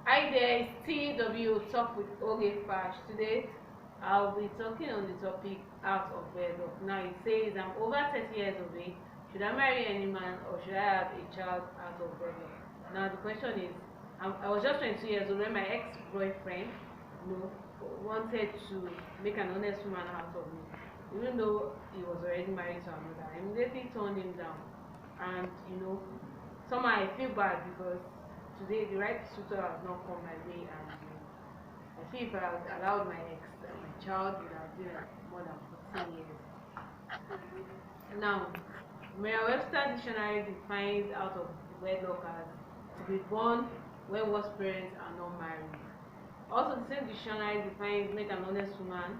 Hi there, it's T.W. Talk with Ogefash. Today, I'll be talking on the topic out of wedlock. Now, it says I'm over 30 years of age. Should I marry any man or should I have a child out of wedlock? Now, the question is, I was just 22 years old when my ex-boyfriend, wanted to make an honest woman out of me. Even though he was already married to another, I immediately turned him down. And somehow I feel bad because today the right suitor has not come my way, and I feel if I had allowed my ex, my child would have been like more than 14 years. Now, Merriam-Webster dictionary defines out of wedlock as to be born when one's parents are not married. Also, the same dictionary defines make an honest woman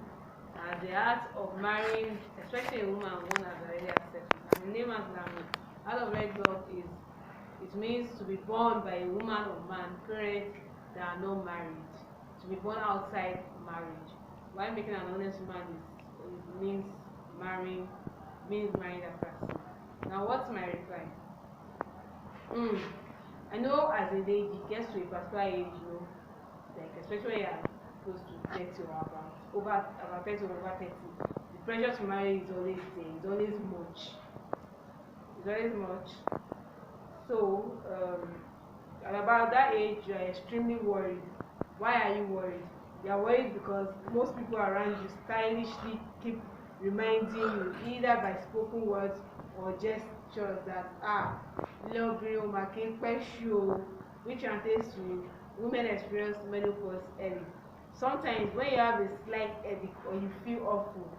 as the art of marrying, especially a woman one has already accepted. And the layman's language, out of wedlock is it means to be born by a woman or man, parents that are not married. To be born outside marriage. While making an honest woman means marrying that person. Now, what's my reply? I know as a lady gets to a particular age, like especially when you are close to 30 or about 30 or over 30, the pressure to marry is always there. It's always much. It's always much. So, at about that age, you are extremely worried. Why are you worried? You are worried because most people around you stylishly keep reminding you, either by spoken words or gestures, that which translates to women experience menopause early. Sometimes when you have a slight headache or you feel awful,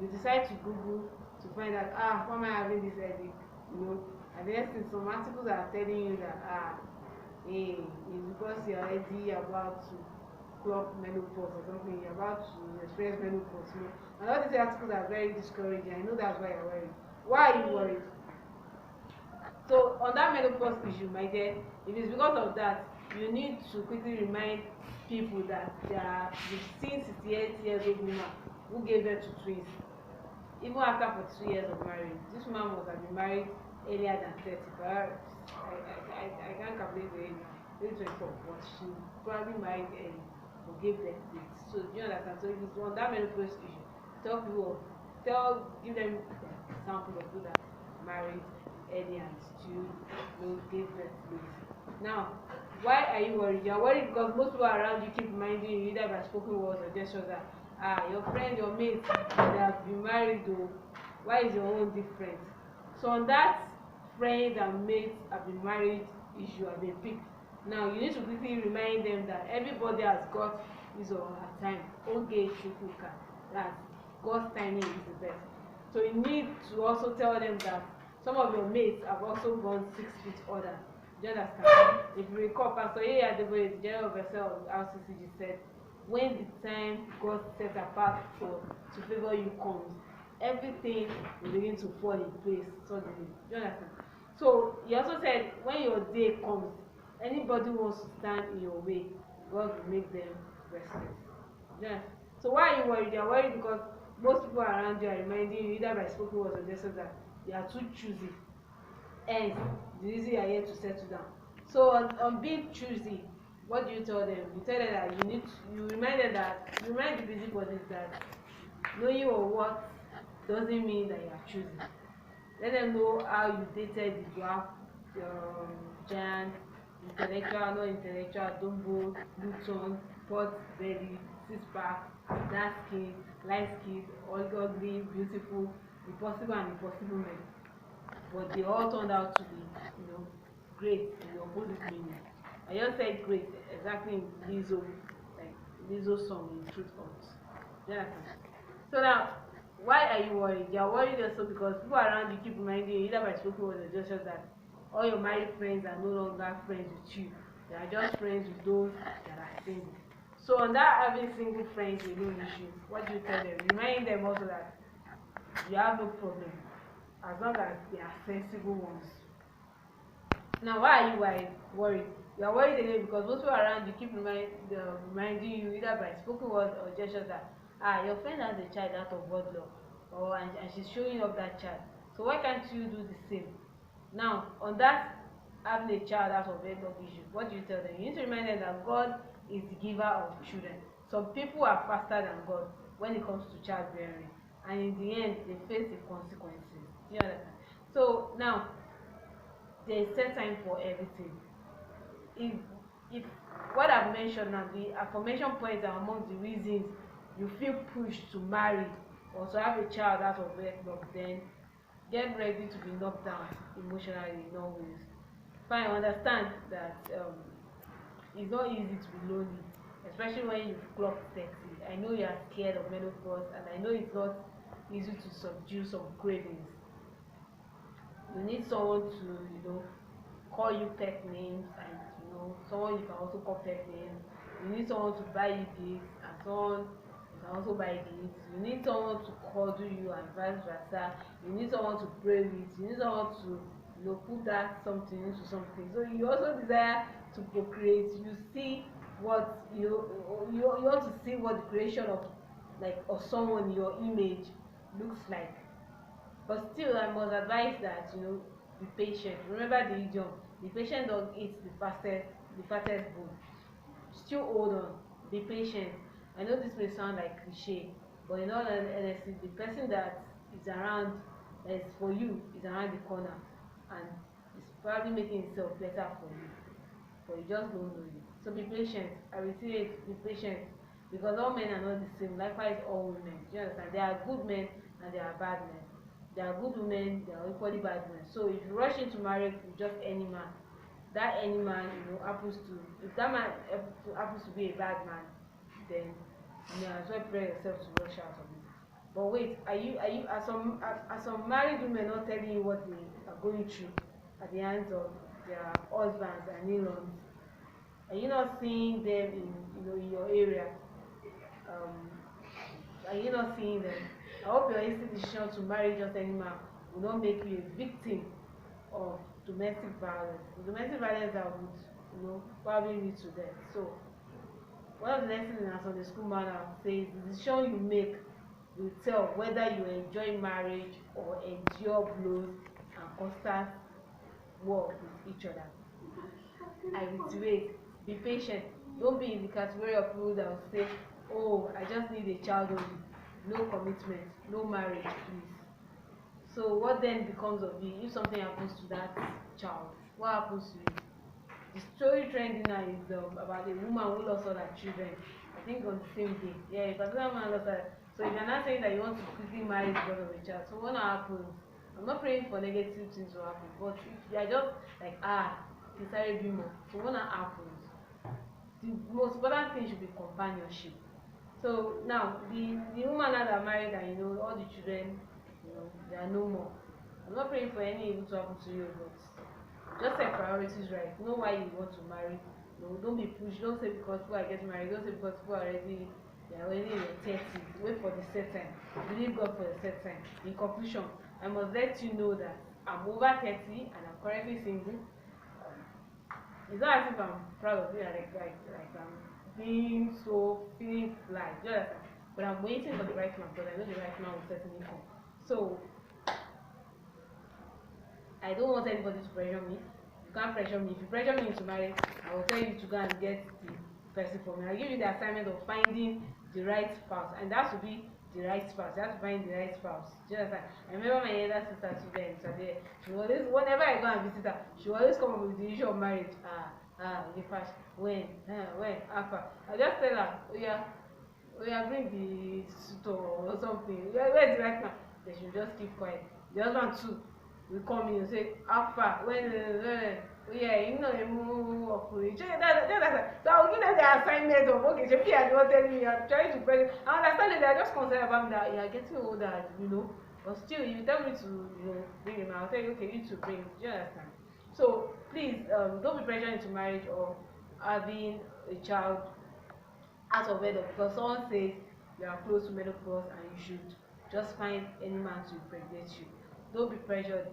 you decide to Google to find out, why am I having this headache? And then since some articles are telling you that hey, it's because you're already about to clock menopause or something, you're about to experience menopause. And all these articles are very discouraging. I know that's why you're worried. Why are you worried? So on that menopause issue, my dear, if it's because of that, you need to quickly remind people that you've seen 68 years old woman who gave birth to twins. Even after 42 years of marriage, this woman must have been married earlier than 30. Perhaps I can't calculate the age now, maybe 24, but she probably married early or gave birth late. So do you understand? So if it's on that menopause issue, give them example of people that married early and still gave birth late. Now, why are you worried? You are worried because most people around you keep reminding you, either by spoken words or gestures, that your friend, your mate, they have been married though. Why is your own different? So on that friends and mates have been married issue have been picked. Now you need to quickly remind them that everybody has got his or her time. That God's timing is the best. So you need to also tell them that some of your mates have also gone 6 feet older. Do you understand? If you recall, Pastor the general overseer of RCCG, said, when the time God set apart to favor you comes, everything will begin to fall in place suddenly. Do you understand? So he also said, when your day comes, anybody who wants to stand in your way, God will make them restless. Yeah. So why are you worried? You are worried because most people around you are reminding you, either by spoken words or gestures, that you are too choosy. Hence, the reason you are here to settle down. So on being choosy, what do you tell them? You tell them that you remind the busybodies that knowing your what doesn't mean that you are choosing. Let them know how you dated the dwarf, giant, intellectual, not intellectual, dumbo, Luton, pot belly, six pack, dark skin, light skin, ugly, beautiful, the possible and impossible men. But they all turned out to be, great in the opposite meaning. I just said great exactly in Lizzo song in Truth Hurts. Yeah. So now, why are you worried? You are worried also because people around you keep reminding you, either by spoken words or gestures, that all your married friends are no longer friends with you. They are just friends with those that are single. So on that having single friends with no issue, what do you tell them? Remind them also that you have no problem as long as they are sensible ones. Now, why are you worried? You are worried again because most people around you keep reminding you, either by spoken words or gestures, that your friend has a child out of wedlock, and she's showing off that child. So why can't you do the same? Now, on that having a child out of wedlock issue, what do you tell them? You need to remind them that God is the giver of children. Some people are faster than God when it comes to childbearing, and in the end they face the consequences. Do you understand? So now there is set time for everything. If what I've mentioned now, the aforementioned points are among the reasons you feel pushed to marry or to have a child out of wedlock, then get ready to be knocked down emotionally in all ways. Fine, understand that it's not easy to be lonely, especially when you've clocked 30. I know you are scared of menopause, and I know it's not easy to subdue some cravings. You need someone to, call you pet names, and someone you can also call pet names. You need someone to buy you gifts, and someone you can also buy gifts. You need someone to cuddle you, and vice versa. You need someone to pray with. You need someone to put that something into something. So you also desire to procreate. You see what you want to see what the creation of someone in your image looks like. But still, I must advise that be patient. Remember the idiom: the patient dog eats the fattest bone. Still hold on, be patient. I know this may sound like cliche, but in all honesty, the person that is around, that is for you, is around the corner, and is probably making itself better for you, but you just don't know it. So be patient. I reiterate, be patient, because all men are not the same. Likewise, all women. Do you understand? There are good men and there are bad men. There are good women, there are equally bad men. So if you rush into marriage with just any man, that any man, happens to, if that man happens to be a bad man, then you may as well pray yourself to rush out of it. But wait, are some married women not telling you what they are going through at the hands of their husbands and in-laws? Are you not seeing them in your area? Um, are you not seeing them? I hope your hasty decision to marry just any man will not make you a victim of domestic violence. The domestic violence that would, probably lead to death. So, one of the lessons in our Sunday school manual says the decision you make will tell whether you enjoy marriage or endure blows and constant war with each other. I reiterate, be patient. Don't be in the category of people that will say, "Oh, I just need a child only, no commitment, no marriage, please." So what then becomes of you if something happens to that child? What happens to you? The story trending now is about a woman who lost all her children, I think on the same day. Yeah, a particular man lost her. So if you're not saying that you want to quickly marry because of a child, so what happens? I'm not praying for negative things to happen, but if you are just like, sorry, be more. So what happens? The most important thing should be companionship. So now the woman that married, and all the children, they are no more. I'm not praying for any evil to happen to you, but just set priorities right. Know why you want to marry. Don't be pushed. Don't say because people are getting married. Don't say because people are already in their 30s. Wait for the set time. Believe God for the set time. In conclusion, I must let you know that I'm over 30 and I'm currently single. It's not as if I'm proud of it, like I'm being so feeling like, but I'm waiting for the right man, because I know the right man will certainly come. So I don't want anybody to pressure me. You can't pressure me. If you pressure me into marriage, I will tell you to go and get the person for me. I'll give you the assignment of finding the right spouse, and that should be the right spouse. You have to find the right spouse. Just like I remember my elder sister today, she always, whenever I go and visit her, she always come up with the issue of marriage. Ogefash, when, after. I just tell her, bring the suitor or something. Where's the right man? They should just keep quiet. The husband too will come in and say, alpha, ọkùnrin. So I will give them the assignment of, okay, shebi you are not telling me, you are trying to press. I understand that they are just concerned about me, that you are getting older, but still, you tell me to, bring him. I'll tell you, okay, you to bring. Do you understand? So please, don't be pressured into marriage or having a child out of wedlock because someone says you are close to menopause and you should just find any man to impregnate you. Don't be pressured,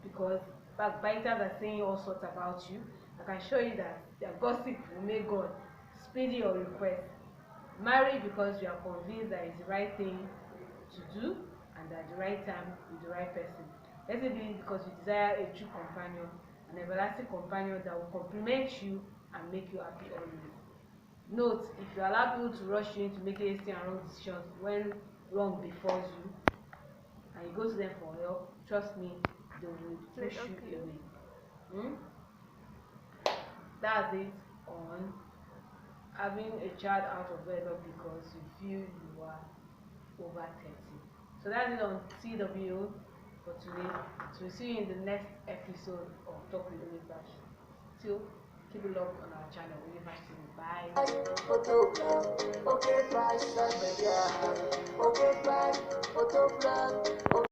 because backbiters are saying all sorts about you. I can show you that their gossip will make God speedy your request. Marry because you are convinced that it's the right thing to do and at the right time with the right person. Let it be because you desire a true companion an everlasting companion that will complement you and make you happy always. Note, if you allow people to rush you into making hasty and wrong decisions when wrong befalls you, and you go to them for help, trust me, they will push you away. That's it on having a child out of wedlock because you feel you are over 30. So that's it on T.W.O for today. So we'll see you in the next episode of Talk with Ogefash. Still, keep it locked on our channel, Ogefash TV. Bye.